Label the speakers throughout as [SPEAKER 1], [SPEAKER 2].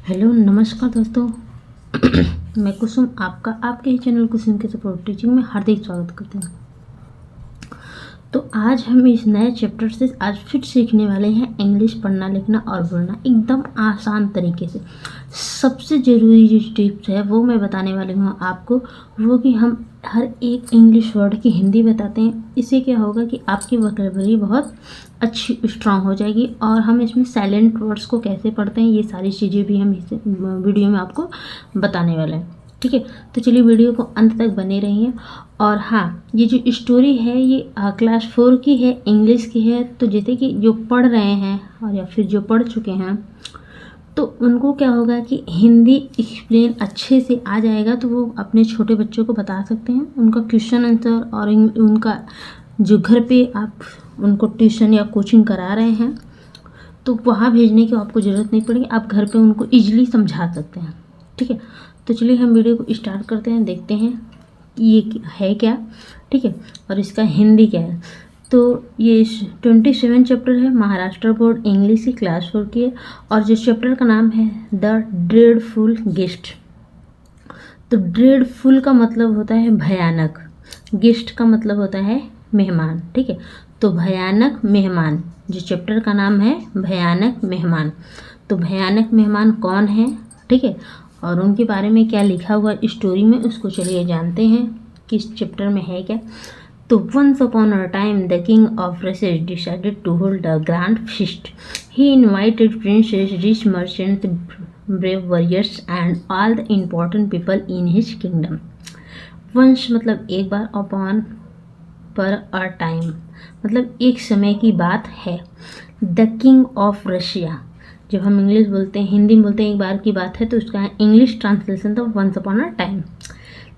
[SPEAKER 1] Hello नमस्कार दोस्तों। मैं कुसुम आपका आपके ही चैनल कुसुम के सपोर्ट टीचिंग में हार्दिक स्वागत करती हूँ। तो आज हम इस नए चैप्टर से आज फिर सीखने वाले हैं इंग्लिश पढ़ना लिखना और बोलना एकदम आसान तरीके से। सबसे ज़रूरी जो टिप्स है वो मैं बताने वाली हूँ आपको, वो कि हम हर एक इंग्लिश वर्ड की हिंदी बताते हैं। इससे क्या होगा कि आपकी वोकैबुलरी बहुत अच्छी स्ट्रांग हो जाएगी और हम इसमें साइलेंट वर्ड्स को कैसे पढ़ते हैं ये सारी चीज़ें भी हम इस वीडियो में आपको बताने वाले हैं। ठीक है, तो चलिए वीडियो को अंत तक बने रहिए। और हाँ, ये जो स्टोरी है ये क्लास 4 की है, इंग्लिश की है। तो जैसे कि जो पढ़ रहे हैं और या फिर जो पढ़ चुके हैं तो उनको क्या होगा कि हिंदी एक्सप्लेन अच्छे से आ जाएगा, तो वो अपने छोटे बच्चों को बता सकते हैं। उनका क्वेश्चन आंसर और उनका जो घर पे आप उनको ट्यूशन या कोचिंग करा रहे हैं तो वहाँ भेजने की आपको ज़रूरत नहीं पड़ेगी, आप घर पे उनको ईजिली समझा सकते हैं। ठीक है, तो चलिए हम वीडियो को स्टार्ट करते हैं, देखते हैं कि ये है क्या। ठीक है, और इसका हिंदी क्या है। तो ये 27 चैप्टर है, महाराष्ट्र बोर्ड इंग्लिश की क्लास 4 की है। और जिस चैप्टर का नाम है द ड्रेडफुल गेस्ट। तो ड्रेडफुल का मतलब होता है भयानक, गेस्ट का मतलब होता है मेहमान। ठीक है, तो भयानक मेहमान, जो चैप्टर का नाम है भयानक मेहमान। तो भयानक मेहमान कौन है, ठीक है, और उनके बारे में क्या लिखा हुआ स्टोरी में, उसको चलिए जानते हैं कि इस चैप्टर में है क्या। तो once upon a time the king of Russia decided to hold a grand feast. He invited princes, rich merchants, brave warriors and all the important people in his kingdom. Once मतलब एक बार, upon पर a time मतलब एक समय की बात है। The king of Russia, जब हम इंग्लिश बोलते हैं, हिंदी में बोलते हैं एक बार की बात है, तो उसका इंग्लिश ट्रांसलेशन था once upon a time।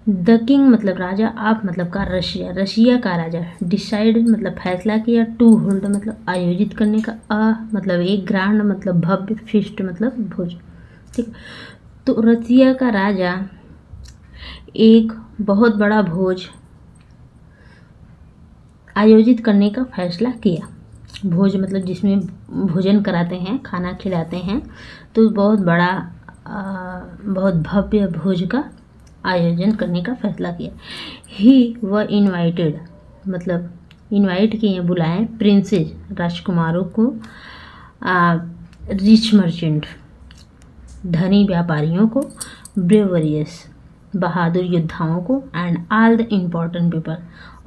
[SPEAKER 1] The king मतलब राजा, आप मतलब का रशिया, रशिया का राजा, डिसाइडेड मतलब फैसला किया, टू होल्ड मतलब आयोजित करने का, मतलब एक, ग्रांड मतलब भव्य, फीस्ट मतलब भोज। ठीक, तो रशिया का राजा एक बहुत बड़ा भोज आयोजित करने का फैसला किया। भोज मतलब जिसमें भोजन कराते हैं, खाना खिलाते हैं, तो बहुत बड़ा बहुत भव्य भोज का आयोजन करने का फैसला किया। ही व इनवाइटेड मतलब इनवाइट किए, बुलाएं, प्रिंसेस राजकुमारों को, रिच मर्चेंट धनी व्यापारियों को, ब्रेव वॉरियर्स बहादुर योद्धाओं को, and all the important people,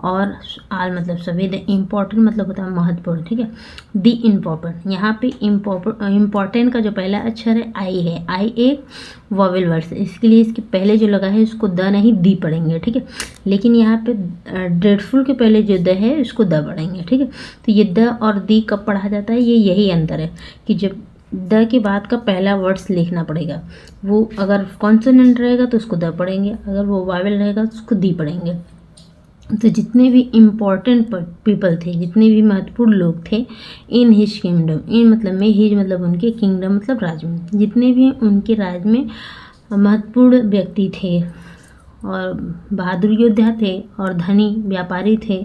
[SPEAKER 1] और आल मतलब सभी, द इम्पॉर्टेंट मतलब होता है महत्वपूर्ण। ठीक है, द इम्पॉर्टेंट, यहाँ पे इम्पॉर्टेंट का जो पहला अक्षर है आई है, आई एक वॉवेल वर्ड है, इसके लिए इसके पहले जो लगा है उसको द नहीं दी पढ़ेंगे। ठीक है, लेकिन यहाँ पे ड्रेडफुल के पहले जो द है उसको द पढ़ेंगे। ठीक है, तो ये द और दी कब पढ़ा जाता है, ये यही अंतर है कि जब द के बाद का पहला वर्ड्स लिखना पड़ेगा, वो अगर कॉन्सोनेंट रहेगा तो उसको द पढ़ेंगे, अगर वो वावेल रहेगा तो उसको दी पढ़ेंगे। तो जितने भी इम्पॉर्टेंट पीपल थे, जितने भी महत्वपूर्ण लोग थे इन हिज किंगडम, इन मतलब में, हिज मतलब उनके, किंगडम मतलब राज्य में, जितने भी उनके राज्य में महत्वपूर्ण व्यक्ति थे और बहादुर योद्धा थे और धनी व्यापारी थे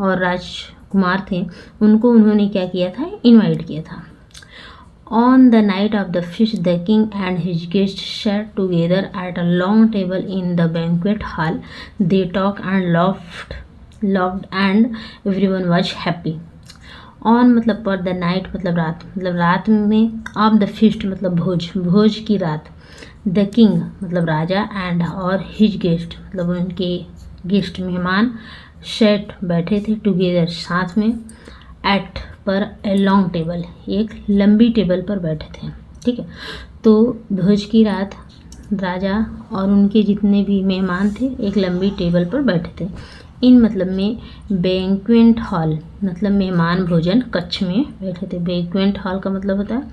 [SPEAKER 1] और राजकुमार थे, उनको उन्होंने क्या किया था, इनवाइट किया था। On the night of the feast, the king and his guests sat together at a long table in the banquet hall. They talked and laughed, and everyone was happy. On मतलब पर, the night मतलब रात में, of the feast मतलब भोज की रात, the king मतलब राजा, and और his guest मतलब उनके गेस्ट मेहमान, sat बैठे थे, together साथ में, at पर ए लॉन्ग टेबल एक लंबी टेबल पर बैठे थे। ठीक है, तो भोज की रात राजा और उनके जितने भी मेहमान थे एक लंबी टेबल पर बैठे थे। इन मतलब में बैंक्वेट हॉल मतलब मेहमान भोजन कक्ष में बैठे थे। बैंक्वेट हॉल का मतलब होता है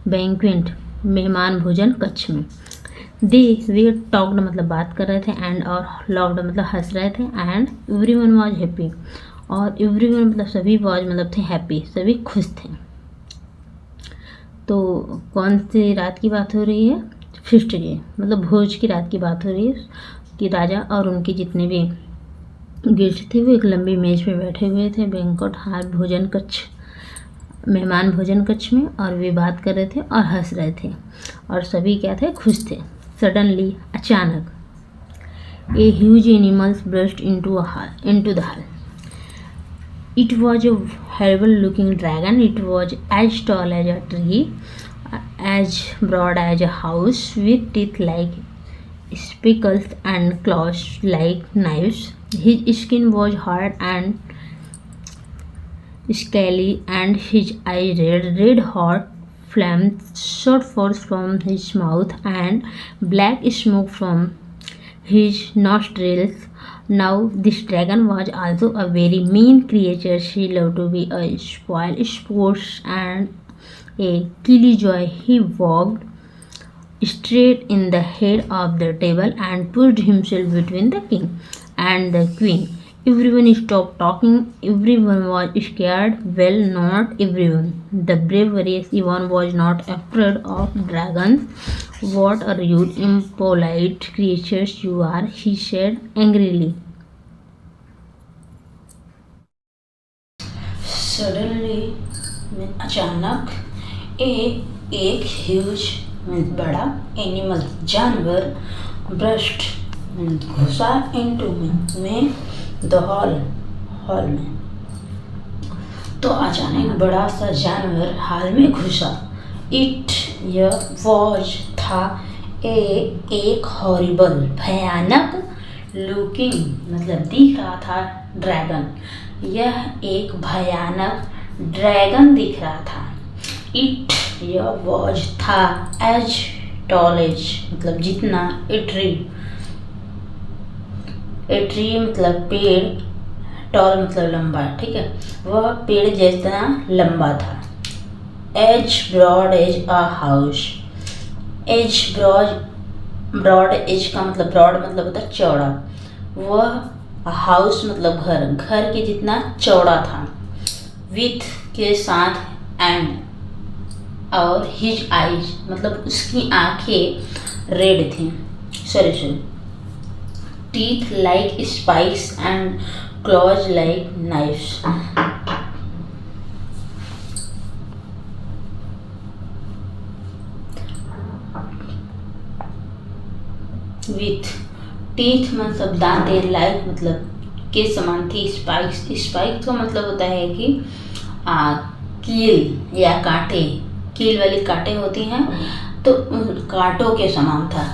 [SPEAKER 1] बैंक्वेट, मेहमान भोजन कक्ष में। दे वे टॉक्ड मतलब बात कर रहे थे, एंड और लॉक्ड मतलब हंस रहे थे, एंड एवरीवन वाज हैप्पी, और एवरीवन मतलब सभी, वाज मतलब थे हैप्पी, सभी खुश थे। तो कौन सी रात की बात हो रही है, फीस्ट की मतलब भोज की रात की बात हो रही है कि राजा और उनके जितने भी गेस्ट थे वो एक लंबी मेज पे बैठे हुए थे। बैंक्वेट हॉल भोजन कक्ष मेहमान भोजन कक्ष में, और वे बात कर रहे थे और हंस रहे थे और सभी क्या थे, खुश थे। सडनली, अचानक, a huge animals burst into the hall. It was a horrible looking dragon. It was as tall as a tree, as broad as a house, with teeth like spicules and claws like knives. His skin was hard and scaly, and his eyes red hot flames shot forth from his mouth, and black smoke from his nostrils. Now this dragon was also a very mean creature. She loved to be a spoil sports and a killjoy. He walked straight in the head of the table and pushed himself between the king and the queen. Everyone stopped talking. Everyone was scared. Well, not everyone. The bravest Ivan was not afraid of dragons. What a rude, impolite creatures you are, he said angrily. Suddenly, अचानक, एक huge बड़ा animal जानवर burst घुसा into में the hall में। तो अचानक बड़ा सा जानवर हॉल में घुसा। इट वॉज था एक हॉरिबल, भयानक, लुकिंग मतलब दिख रहा था, ड्रैगन। यह एक भयानक ड्रैगन दिख रहा था। इट वॉज था एज टॉल एज मतलब जितना, ए ट्री मतलब पेड़, टॉल मतलब लंबा, ठीक है, वह पेड़ जितना लंबा था। As broad as a house, as broad as का मतलब ब्रॉड मतलब होता है चौड़ा, वह हाउस मतलब घर के जितना चौड़ा था। विथ के साथ एंड, और हिज आइज मतलब उसकी आंखें रेड थी, sorry, teeth like spikes and clause like knifes. With teeth मतलब दांतें, लाइक मतलब के समान थी, स्पाइक्स का मतलब होता है कि कील या कांटे, कील वाली कांटे होती हैं, तो कांटों के समान था,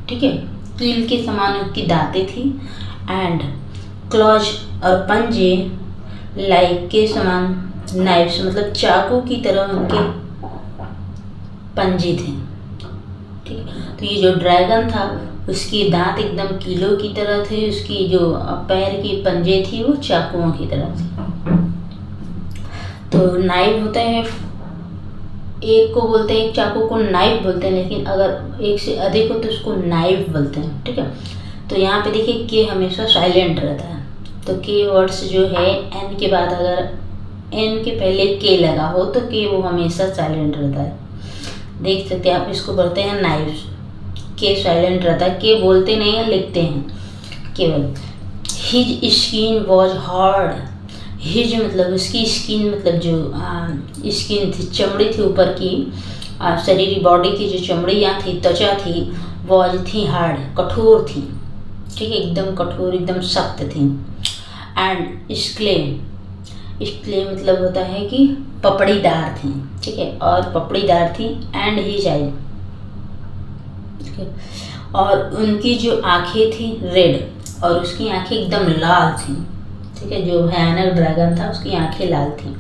[SPEAKER 1] ठीक है, कील के समान उसकी दांतें थी। एंड क्लॉज और पंजे, लाइक के समान, नाइफ्स मतलब चाकू की तरह उनके पंजे थे, ठीक है। तो ये जो ड्रैगन था उसकी दांत एकदम कीलों की तरह थे, उसकी जो पैर की पंजे थी वो चाकुओं की तरह थी। तो नाइफ होता है, एक को बोलते हैं, एक चाकू को नाइफ बोलते हैं, लेकिन अगर एक से अधिक हो तो उसको नाइफ बोलते हैं, ठीक है। तो यहाँ पे देखिए के हमेशा साइलेंट रहता है, तो के वर्ड्स जो है एन के बाद अगर एन के पहले के लगा हो तो के वो हमेशा साइलेंट रहता है। देख सकते हैं आप, इसको बोलते हैं नाइफ, के साइलेंट रहता है, के बोलते नहीं है, लिखते हैं केवल। His skin was hard, his मतलब उसकी स्किन मतलब जो स्किन थी, चमड़ी थी ऊपर की, शरीर बॉडी की जो चमड़ियाँ थी, त्वचा थी, वॉज थी हार्ड, कठोर थी, ठीक है, एकदम कठोर, एकदम सख्त थी। एंड स्क्ले मतलब होता है कि पपड़ीदार थी, ठीक है, और पपड़ीदार थी। एंड हिज आई, ठीक है, और उनकी जो आंखें थी रेड, और उसकी आंखें एकदम लाल थी, ठीक है, जो भयानक ड्रैगन था उसकी आंखें लाल थी।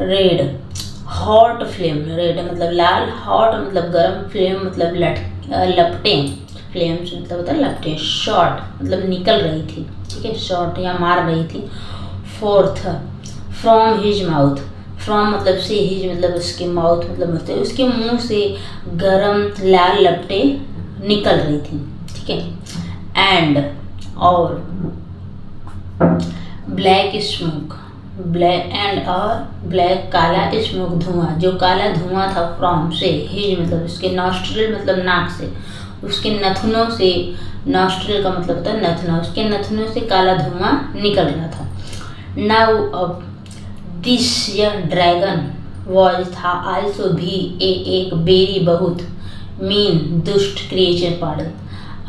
[SPEAKER 1] रेड, हॉट फ्लेम, रेड मतलब लाल, हॉट मतलब गर्म, फ्लेम मतलब लपटें, फ्लेम्स मतलब होता है लपटें। शॉट मतलब निकल रही थी, ठीक है, शॉट या मार रही थी। Fourth, from his mouth, from मतलब से, हिज मतलब उसके माउथ मतलब होते हैं उसके मुंह से गरम लाल लपटें निकल रही थी, ठीक है। एंड और ब्लैक स्मोक, ब्लैक एंड और ब्लैक काला स्मोक धुआं, जो काला धुआं था फ्रॉम से, हिज मतलब उसके नॉस्ट्रिल मतलब नाक से, उसके नथनों से, नॉस्ट्रिल का मतलब होता है नथना, उसके नथनों से काला धुआं निकल रहा था। नाउ अब दिस यह ड्रैगन वॉज था आल्सो भी एक बेरी बहुत मीन दुष्ट क्रिएचर पॉडल।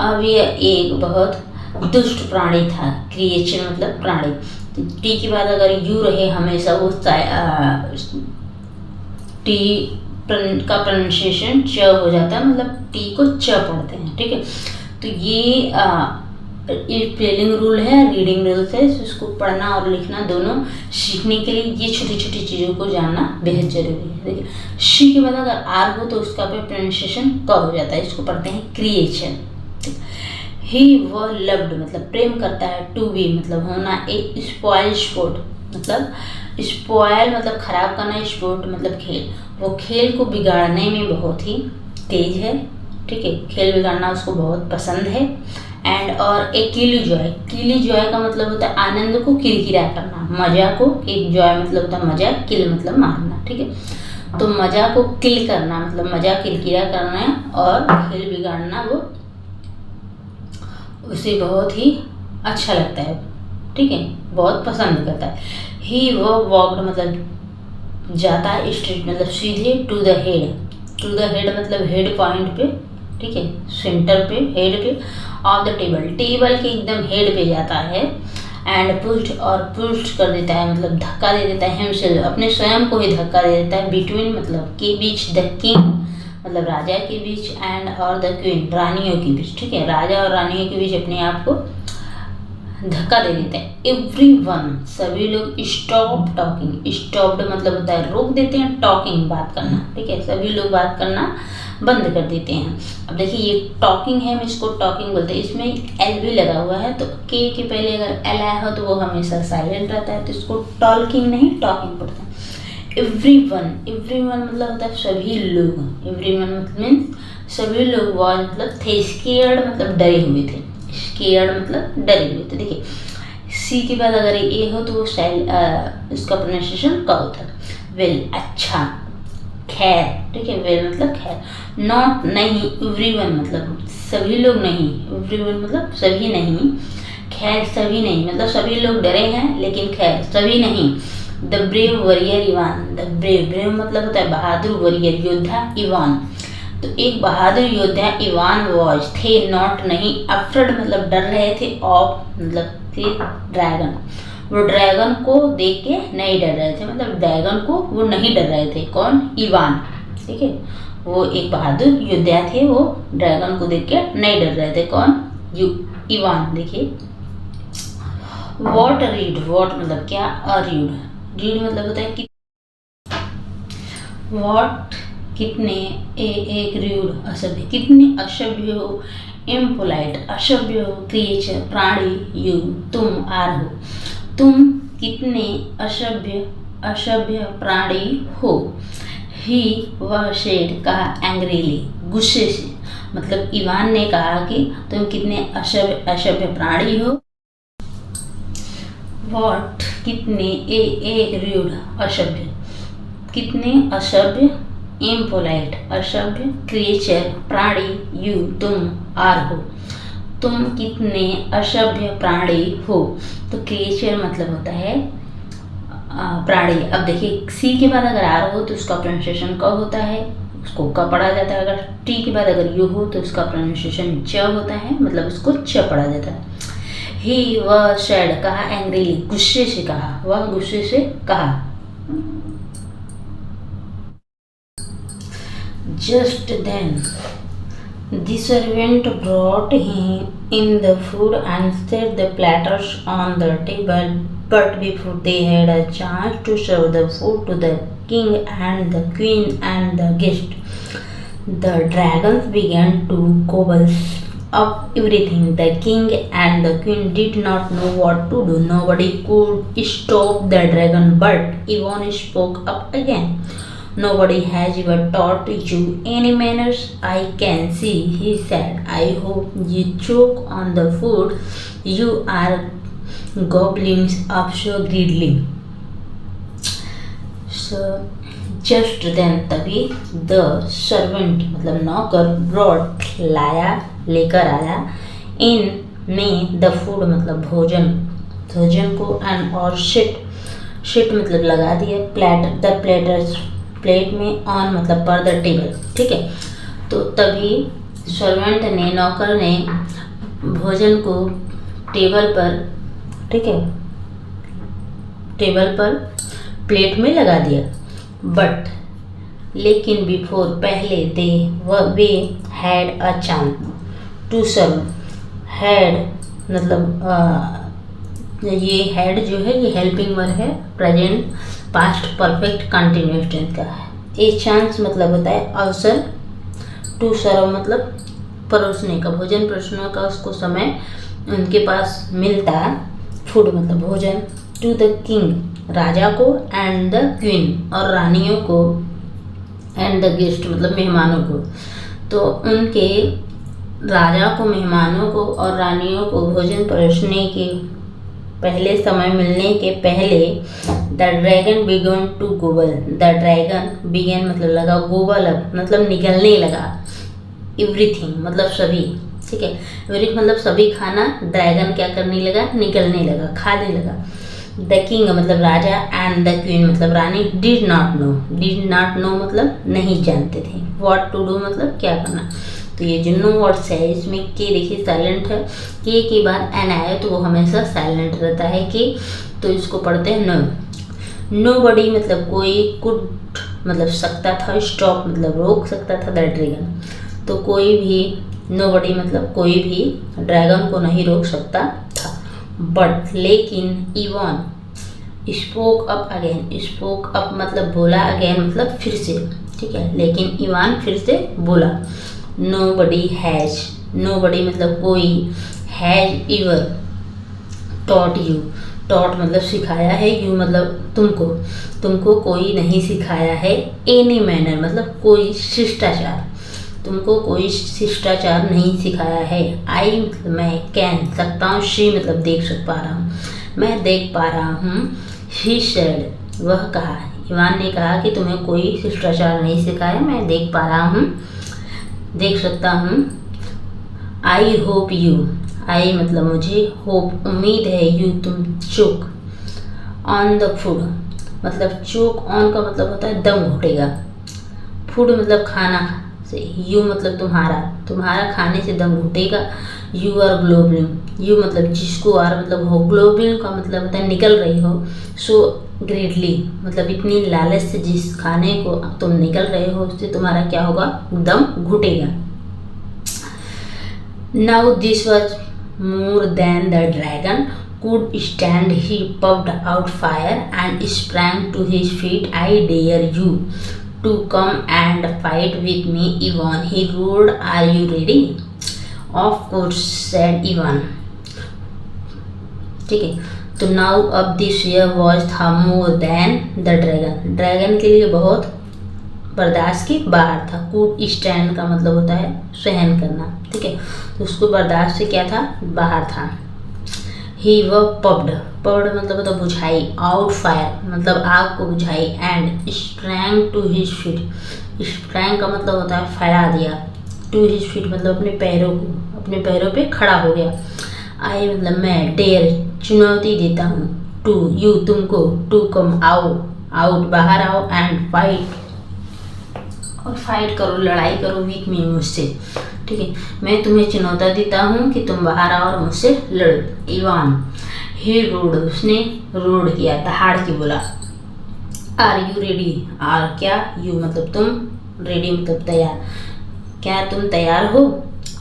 [SPEAKER 1] अब यह एक बहुत दुष्ट प्राणी था। क्रिएचर मतलब प्राणी। तो टी के बाद अगर यू रहे हमेशा वो टी का प्रोनाउंसिएशन च हो जाता है, मतलब टी को च पढ़ते हैं। ठीक है, तो ये स्पेलिंग रूल है, रीडिंग रूल्स है। इसको पढ़ना और लिखना दोनों सीखने के लिए ये छोटी छोटी चीज़ों को जानना बेहद जरूरी है। देखिए, शी के बाद अगर आर हो तो उसका प्रोनाउंसिएशन क हो जाता है। इसको पढ़ते हैं क्रिएशन। ही वो लव्ड मतलब प्रेम करता है। टू बी मतलब होना। ए स्पॉइल स्पोर्ट मतलब स्पॉइल मतलब खराब करना, स्पोर्ट मतलब खेल। वो खेल को बिगाड़ने में बहुत ही तेज है। ठीक है, खेल बिगाड़ना उसको बहुत पसंद है। एंड और एक किली जॉय। किली जॉय का मतलब होता है आनंद को किरकिरा करना, मजा को। एक जॉय मतलब होता है मजा, किल मतलब मारना। ठीक है, तो मजा को किल करना मतलब मजा किरकिरा करना, और खेल बिगाड़ना वो उसे बहुत ही अच्छा लगता है। ठीक है, बहुत पसंद करता है। ही वो वॉक्ड मतलब जाता है, स्ट्रेट मतलब सीधे, to the head. To the head मतलब हेड पॉइंट पे। ठीक है, सेंटर पे, हेड पे। ऑफ द टेबल टेबल के एकदम हेड पे जाता है। एंड पुश्ड और पुश्ड कर देता है मतलब धक्का दे देता है। हिमसेल्फ अपने स्वयं को ही धक्का दे देता है। बिटवीन मतलब के बीच, द किंग मतलब राजा के बीच, एंड और द क्वीन रानियों के बीच। ठीक है, राजा और रानियों के बीच अपने आप को धक्का दे देते हैं। एवरीवन सभी लोग स्टॉप टॉकिंग। स्टॉप्ड मतलब होता है रोक देते हैं, टॉकिंग बात करना। ठीक है, सभी लोग बात करना बंद कर देते हैं। अब देखिए ये टॉकिंग है, हम इसको टॉकिंग बोलते हैं। इसमें एल भी लगा हुआ है, तो के पहले अगर एल आया हो तो वो हमेशा साइलेंट रहता है, तो इसको टॉकिंग नहीं टॉकिंग पढ़ते हैं। एवरीवन मतलब होता है सभी लोग। एवरीवन मीन्स सभी लोग। वॉज मतलब थे। स्केयर्ड मतलब डरे हुए थे। स्केयर्ड मतलब डरे हुए थे। देखिए, सी के बाद अगर ए हो तो वो उसका प्रोनाउंसिएशन का होता है। वेल अच्छा, खैर। ठीक है, वेल मतलब खैर। नॉट नहीं, एवरीवन मतलब सभी लोग नहीं। एवरीवन मतलब सभी नहीं। खैर सभी नहीं मतलब सभी लोग डरे हैं, लेकिन खैर सभी नहीं। The brave warrior Ivan. The brave मतलब होता है बहादुर, वॉरियर योद्धा, इवान तो एक बहादुर योद्धा इवान वॉज थे, नॉट नहीं, अफ्रेड मतलब डर रहे थे, ऑफ मतलब थे ड्रैगन। वो ड्रैगन को देख के नहीं डर रहे थे, मतलब ड्रैगन को वो नहीं डर रहे थे। कौन? इवान। ठीक है, वो एक बहादुर योद्धा थे, वो ड्रैगन को देख के नहीं डर रहे थे। कौन? इवान। देखिए, वॉट रीड। वॉट मतलब क्या, रीड। रीड मतलब होता है कि वॉट कितने, एक रीड असभ्य, कितने असभ्य हो, इम्पोलाइट असभ्य हो, क्रिएचर प्राणी, यू तुम, आर हो, तुम कितने असभ्य प्राणी हो। ही वह शेड कहा, एंग्रीली गुस्से से, मतलब इवान ने कहा कि तुम कितने असभ्य प्राणी हो। वॉट कितने, एक रीड असभ्य, कितने असभ्य, इम्पोलाइट असभ्य, क्रिएचर प्राणी, यू तुम, आर हो, तुम कितने असभ्य प्राणी हो। तो क्रिएचर मतलब होता है प्राणी। अब देखिए, सी के बाद अगर आर हो तो उसका प्रोनाउंसिएशन क होता है, उसको क पढ़ा जाता है। अगर टी के बाद अगर यू हो तो उसका प्रोनाउंसिएशन च होता है, मतलब उसको च पढ़ा जाता है। ही वह सैड कहा, एंग्रीली गुस्से से कहा, वह गुस्से से कहा। Just then, the servant brought him in the food and set the platters on the table. But before they had a chance to serve the food to the king and the queen and the guest, the dragons began to gobble up everything. The king and the queen did not know what to do. Nobody could stop the dragon, but Yvonne spoke up again. Nobody has ever taught you any manners, I can see, he said. I hope you choke on the food you are gobbling up so greedily. So, just then तभी the servant मतलब नौकर brought लाया, लेकर आया, in में the food मतलब भोजन को, and और शिट मतलब लगा दिया, प्लेट द प्लेटर्स प्लेट में, ऑन मतलब पर द टेबल, ठीक है। तो तभी सर्वेंट ने, नौकर ने भोजन को टेबल पर, ठीक है, टेबल पर प्लेट में लगा दिया। बट लेकिन बिफोर पहले they way had a chance to serve. Had मतलब ये हैड जो है ये हेल्पिंग वर्ब है, present past perfect continuous tense का है। ए चांस मतलब होता है अवसर, टू सर्व मतलब परोसने का, भोजन परोसने का उसको समय उनके पास मिलता, फूड मतलब भोजन, टू द किंग राजा को, एंड द क्वीन और रानियों को, एंड द गेस्ट मतलब मेहमानों को। तो उनके राजा को, मेहमानों को और रानियों को भोजन परोसने के पहले, समय मिलने के पहले, the dragon began to gobble. The dragon began मतलब लगा, गोबल मतलब निकलने लगा, एवरीथिंग मतलब सभी, ठीक है, एवरीथिंग मतलब सभी खाना, ड्रैगन क्या करने लगा, निकलने लगा, खाने लगा। द किंग मतलब राजा, एंड द क्वीन मतलब रानी, did not know. Did not know मतलब नहीं जानते थे, व्हाट टू डू मतलब क्या करना। तो ये जो नो वर्ड्स है इसमें के देखिए साइलेंट है, के बाद एन आए तो वो हमेशा साइलेंट रहता है के, तो इसको पढ़ते हैं नो। नो बडी मतलब कोई, कुड मतलब सकता था, स्टॉप मतलब रोक सकता था द ड्रैगन। तो कोई भी, नो बडी मतलब कोई भी ड्रैगन को नहीं रोक सकता था। बट लेकिन even spoke up again, spoke up मतलब बोला, अगेन मतलब फिर से, ठीक है, लेकिन इवान फिर से बोला। नो बडी हैज, नो बडी मतलब कोई, has ever taught you, taught मतलब सिखाया है, यू मतलब तुमको, तुमको कोई नहीं सिखाया है, एनी मैनर मतलब कोई शिष्टाचार, तुमको कोई शिष्टाचार नहीं सिखाया है। आई मतलब मैं, कैन सकता हूँ, शी मतलब देख पा रहा हूँ, मैं देख पा रहा हूँ। ही सेड वह कहा, इवान ने कहा कि तुम्हें कोई शिष्टाचार नहीं सिखाया, मैं देख पा रहा हूँ, देख सकता हूँ। आई होप यू, आई मतलब मुझे, होप उम्मीद है, यू तुम चोक ऑन द फूड मतलब चोक ऑन का मतलब होता है दम घुटेगा, फूड मतलब खाना से, यू मतलब तुम्हारा, तुम्हारा खाने से दम घुटेगा। यू आर ग्लोबलिंग, यू मतलब जिसको, आर मतलब हो, ग्लोबलिंग का मतलब होता है निकल रही हो, सो ग्रेटली मतलब इतनी लालच से जिस खाने को तुम निकल रहे हो उससे तुम्हारा क्या होगा, दम घुटेगा। Now this was more than the dragon could stand. He puffed out fire and sprang to his feet. I dare you to come and fight with me, Ivan, he roared. Are you ready? Of course, said Ivan. ठीक है, तो now अब this was था मोर than the dragon, dragon के लिए बहुत बर्दाश्त के बाहर था। कूड स्टैंड का मतलब होता है सहन करना, ठीक है, तो उसको बर्दाश्त से क्या था, बाहर था। ही व पब्ड, पब्ड मतलब होता बुझाई, आउट फायर मतलब आग को बुझाई, and sprang to his feet, sprang का मतलब होता है फैला दिया, टू हिज फीट मतलब अपने पैरों को, अपने पैरों पे खड़ा हो गया। आई मतलब मैं, डेयर चुनौती देता हूँ, टू यू तुमको, टू कम आओ, आउट बाहर आओ, एंड फाइट और फाइट करो, लड़ाई करो, विथ मी मुझसे, ठीक है, मैं तुम्हें चुनौती देता हूँ कि तुम बाहर आओ और मुझसे लड़ो। इवान ही रोड, उसने रोड किया, दहाड़ के बोला। आर यू रेडी, आर क्या, यू मतलब तुम, रेडी मतलब तैयार, क्या तुम तैयार हो।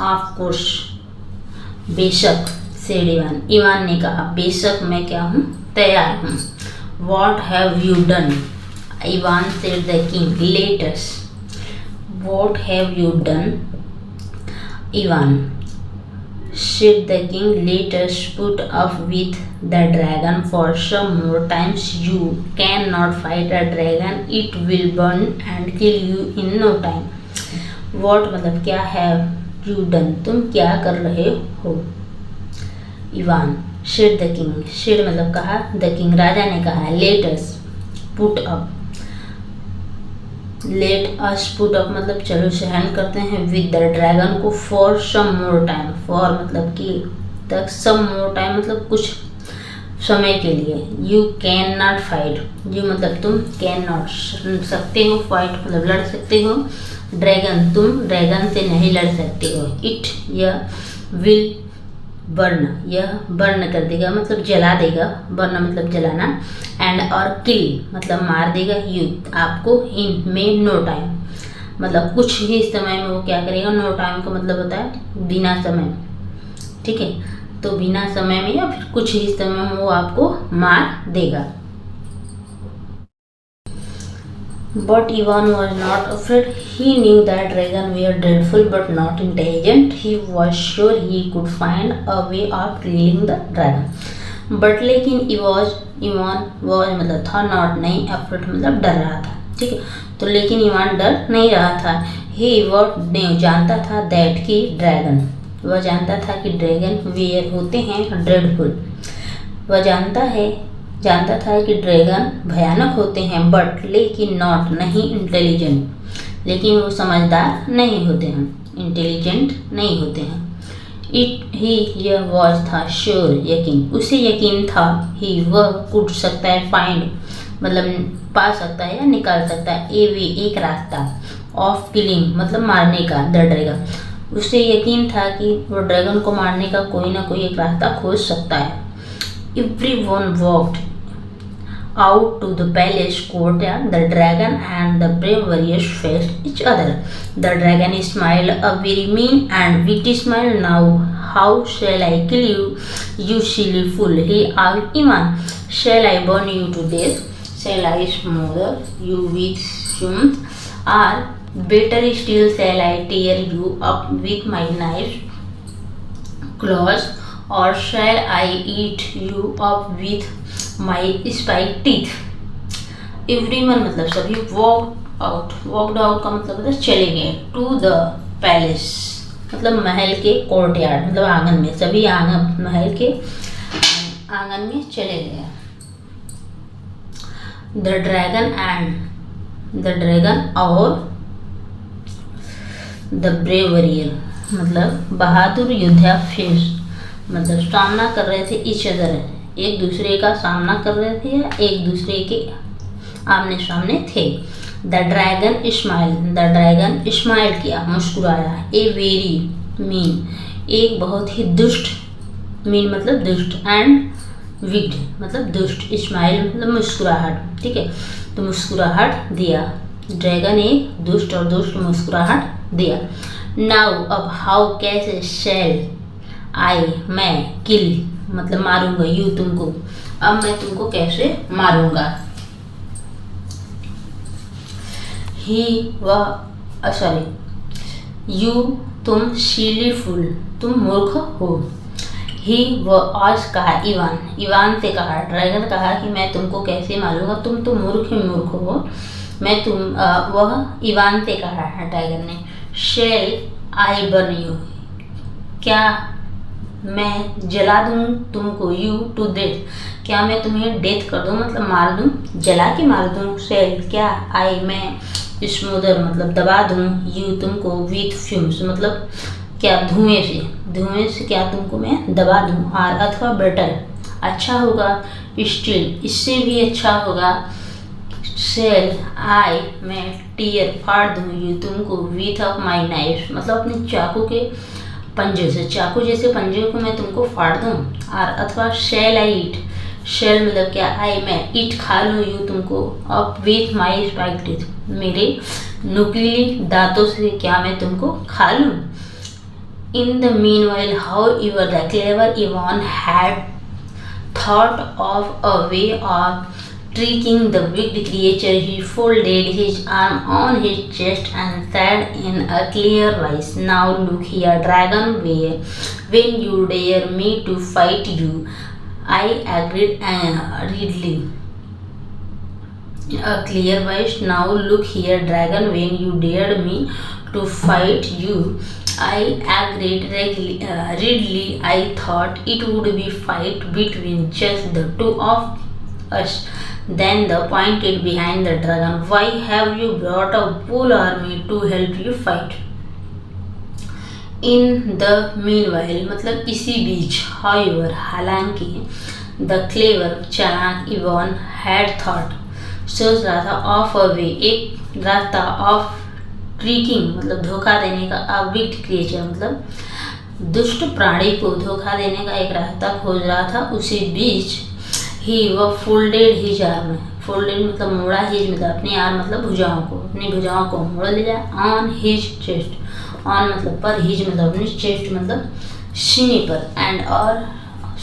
[SPEAKER 1] ऑफ कोर्स बेशक, सेड इवान, इवान ने कहा बेशक मैं क्या हूँ, तैयार हूँ। What have you done, Ivan said the king, let us. What have you done, Ivan, said the king, let us put up with the dragon for some more times. You cannot fight a dragon, it will burn and kill you in no time. What मतलब क्या have you done, तुम क्या कर रहे हो। Ivan, said the king, said मतलब कहा, the king राजा ने कहा, let us put up, let us put up मतलब चलो सहन करते हैं, विद द ड्रैगन को, for some more time, for मतलब कि तक, सम मोर टाइम मतलब कुछ समय के लिए। You can not fight, you मतलब तुम, कैन नॉट सकते हो, फाइट मतलब लड़ सकते हो, ड्रैगन तुम ड्रैगन से नहीं लड़ सकते हो। इट यह, विल बर्न यह बर्न कर देगा मतलब जला देगा, बर्न मतलब जलाना, एंड और किल मतलब मार देगा यू आपको, इन में नो टाइम मतलब कुछ ही समय में वो क्या करेगा। नो टाइम का मतलब होता है बिना समय, ठीक है, तो बिना समय में या फिर कुछ ही समय में वो आपको मार देगा। But Ivan was not afraid. He knew that dragons were dreadful but not intelligent. He was sure he could find a way of killing the dragon. But लेकिन Ivan was मतलब था, not नहीं, afraid मतलब डर रहा था, ठीक है, तो लेकिन ईवान डर नहीं रहा था। He was जानता था that कि ड्रैगन, वह जानता था कि ड्रैगन वेयर होते हैं ड्रेडफुल, वह जानता था कि ड्रैगन भयानक होते हैं, बट लेकिन नॉट नहीं, इंटेलिजेंट लेकिन वो समझदार नहीं होते हैं, इंटेलिजेंट नहीं होते हैं। यह वॉज था श्योर यकीन, उसे यकीन था, ही वह कुड सकता है, फाइंड मतलब पा सकता है या निकाल सकता है, ए वे एक रास्ता, ऑफ किलिंग मतलब मारने का, द ड्रैगन उसे यकीन था कि वो ड्रैगन को मारने का कोई ना कोई एक रास्ता खोज सकता है। Everyone walked out to the palace courtyard. The dragon and the brave warriors faced each other. The dragon smiled a very mean and witty smile. Now, how shall I kill you, you silly fool? He asked Ivan. Shall I burn you to death? Shall I smother you with fumes? Or better still, shall I tear you up with my knife claws? Or shall I eat you up with my spiked teeth? Everyone मतलब सभी walked out का मतलब होता है चले गए, to the palace मतलब महल के, courtyard मतलब आंगन में, सभी महल के आंगन में चले गए। The dragon और the brave warrior मतलब बहादुर योद्धा फेस मतलब सामना कर रहे थे, ईच अदर एक दूसरे का सामना कर रहे थे या एक दूसरे के आमने सामने थे। द ड्रैगन स्माइल किया, मुस्कुराया, ए वेरी मीन एक बहुत ही दुष्ट, मीन मतलब दुष्ट, एंड विग्ड मतलब दुष्ट, स्माइल मतलब मुस्कुराहट, ठीक है, तो मुस्कुराहट दिया, ड्रैगन एक दुष्ट और दुष्ट मुस्कुराहट दिया। नाउ अब हाउ कैसे, शैल आई मैं, किल मतलब मारूंगा, यू तुमको, अब मैं तुमको कैसे मारूंगा। ही वह सॉरी यू तुम, सिली फूल तुम मूर्ख हो। ही वह आज कहा ईवान से कहा, ड्रैगन कहा कि मैं तुमको कैसे मारूंगा, तुम तो मूर्ख हो, मैं वह ईवान से कहा है ड्रैगन ने। शेल आई बर्न यू क्या मैं जला दूं तुमको, यू टू डेथ क्या मैं तुम्हें डेथ कर दूं मतलब मार दूं, जला के मार दूं। सेल क्या, आई मैं, स्मूदर मतलब दबा दूं, यू तुमको, विथ फ्यूम्स मतलब क्या धुएं से क्या तुमको मैं दबा दूं, और अथवा बेटर अच्छा होगा, स्टिल इससे भी अच्छा होगा, सेल आई मैं टीयर फाड़ दूं, यू तुमको, विथ ऑफ माई नाइफ मतलब अपने चाकू के पंजे से, चाकू जैसे पंजे को मैं तुमको फाड़ दूं, और अथवा शेल आई ईट, शेल मतलब क्या, आई मैं, ईट खा लूँ, यू तुमको, up with my spike teeth मेरे नुकीली दांतों से क्या मैं तुमको खा लूँ। In the mean while how ever the clever Ivan had thought of a way of tricking the wicked creature. He folded his arm on his chest and said in a clear voice, now look here, dragon, when you dare me to fight you, I agreed readily. A clear voice, now look here, dragon, when you dared me to fight you, I agreed readily. I thought it would be fight between just the two of us. Then the pointed behind the dragon. Why have you brought a whole army to help you fight? In the meanwhile मतलब इसी बीच, however हालांकि, the clever चालाक Ivan had thought, सोच रहा था, of a वे एक रास्ता, of tricking मतलब धोखा देने का, अ विक्ड क्रिएचर मतलब दुष्ट प्राणी को धोखा देने का एक रास्ता खोज रहा था। उसी बीच ही वह फोल्डेड हिज आर्म, फोल्डेड मतलब मोड़ा, हिज मतलब अपनी आर्म मतलब भुजाओं को, अपनी भुजाओं को मोड़ लिया, ऑन हिज चेस्ट, ऑन मतलब पर, हिज मतलब अपनी, चेस्ट मतलब सीने पर, एंड और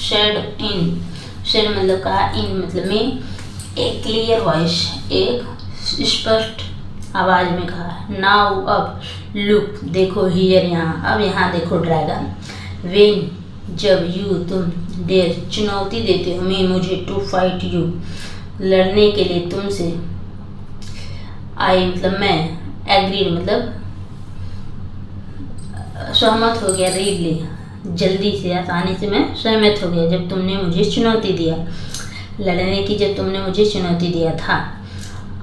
[SPEAKER 1] शेड इन, शेड मतलब कहा, इन मतलब में, एक क्लियर वॉइस एक स्पष्ट आवाज में कहा, नाउ अब, लुक देखो, हियर यहाँ, अब यहाँ देखो, ड्रैगन, वेन जब, यू तुम, डेयर चुनौती देते हो, मैं मुझे, टू फाइट यू लड़ने के लिए तुमसे, आई मतलब मैं, एग्री मतलब सहमत हो गया, रीडली जल्दी से, आसानी से मैं सहमत हो गया जब तुमने मुझे चुनौती दिया, लड़ने की जब तुमने मुझे चुनौती दिया था।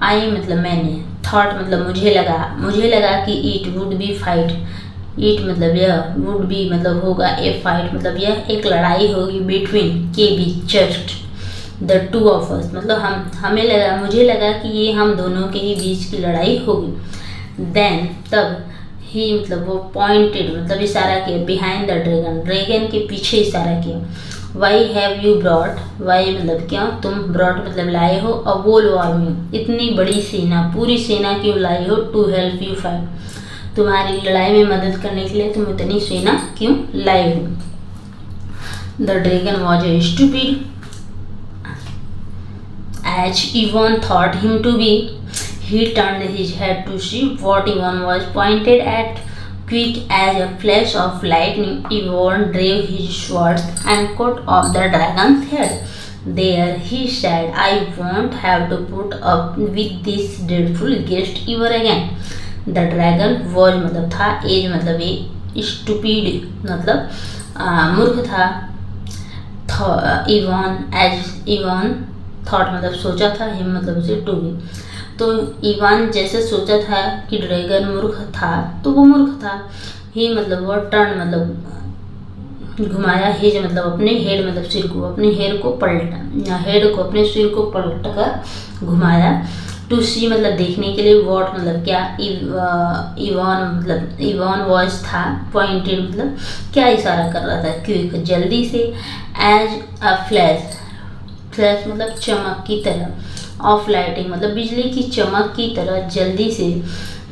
[SPEAKER 1] आई मतलब मैंने, थॉट मतलब मुझे लगा कि it would be fight, it मतलब यह, वुड बी मतलब होगा, ए फाइट मतलब यह एक लड़ाई होगी, बिटवीन के बीच, just the two of us मतलब मुझे लगा कि ये हम दोनों के ही बीच की लड़ाई होगी। देन तब, ही मतलब वो, पॉइंटेड मतलब इशारा किया, बिहाइंड द ड्रैगन, ड्रैगन के पीछे इशारा किया। Why have you brought, why मतलब क्यों, तुम, ब्रॉट मतलब लाए हो, अ वोल आर्मी इतनी बड़ी सेना, पूरी सेना क्यों लाई हो, टू हेल्प यू फाइट तुम्हारी लड़ाई में मदद करने के लिए तुम इतनी सेना क्यों लाए हो। The dragon was a stupid as even thought him to be, he turned his head to see what Ivan was pointed at. Quick as a flash of lightning, Ivan drew his sword and cut off the dragon's head. There, he said, I won't have to put up with this dreadful guest ever again. The dragon was मतलब था, age मतलब ये, stupid मतलब मूर्ख था, Ivan thought मतलब सोचा था, him मतलब उसे to be, तो इवान जैसे सोचा था कि ड्रैगन मूर्ख था, तो वो मूर्ख था। ही मतलब वो, टर्न मतलब घुमाया, हिज मतलब अपने, हेड मतलब सिर को, अपने हेड को पलटा, हेड को अपने सिर को पलट कर घुमाया। टू सी मतलब देखने के लिए, वॉट मतलब क्या, इवान मतलब इवान वॉइस था, पॉइंटेड मतलब क्या इशारा कर रहा था, क्विक जल्दी से, एज अ फ्लैश, फ्लैश मतलब चमक की तरह, ऑफ लाइटिंग मतलब बिजली की चमक की तरह, जल्दी से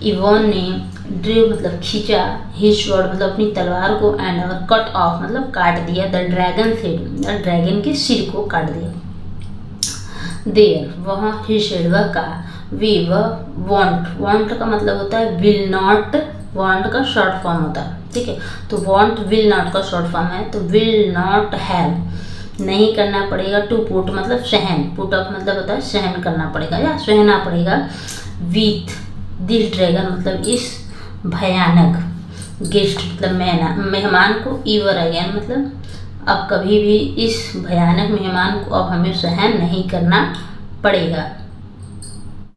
[SPEAKER 1] इवॉन ने, ड्रू मतलब खींचा, हिज स्वॉर्ड मतलब अपनी तलवार को, एंड और कट ऑफ मतलब काट दिया, द ड्रैगन हेड ड्रैगन के सिर को काट दिया। देयर वहाँ, ही शेड वह कहा, वी वह, वांट, वांट का मतलब होता है विल नॉट, वांट का शॉर्ट फॉर्म होता है, ठीक है, तो वांट विल नॉट का शॉर्ट फॉर्म है, तो विल नॉट हैव नहीं करना पड़ेगा, टू पुट मतलब सहन, पुट अप मतलब होता है सहन करना पड़ेगा या सहना पड़ेगा, विथ दिस ड्रैगन मतलब इस भयानक, गेस्ट मतलब मेहमान को, ईवर अगेन मतलब अब कभी भी इस भयानक मेहमान को अब हमें सहन नहीं करना पड़ेगा।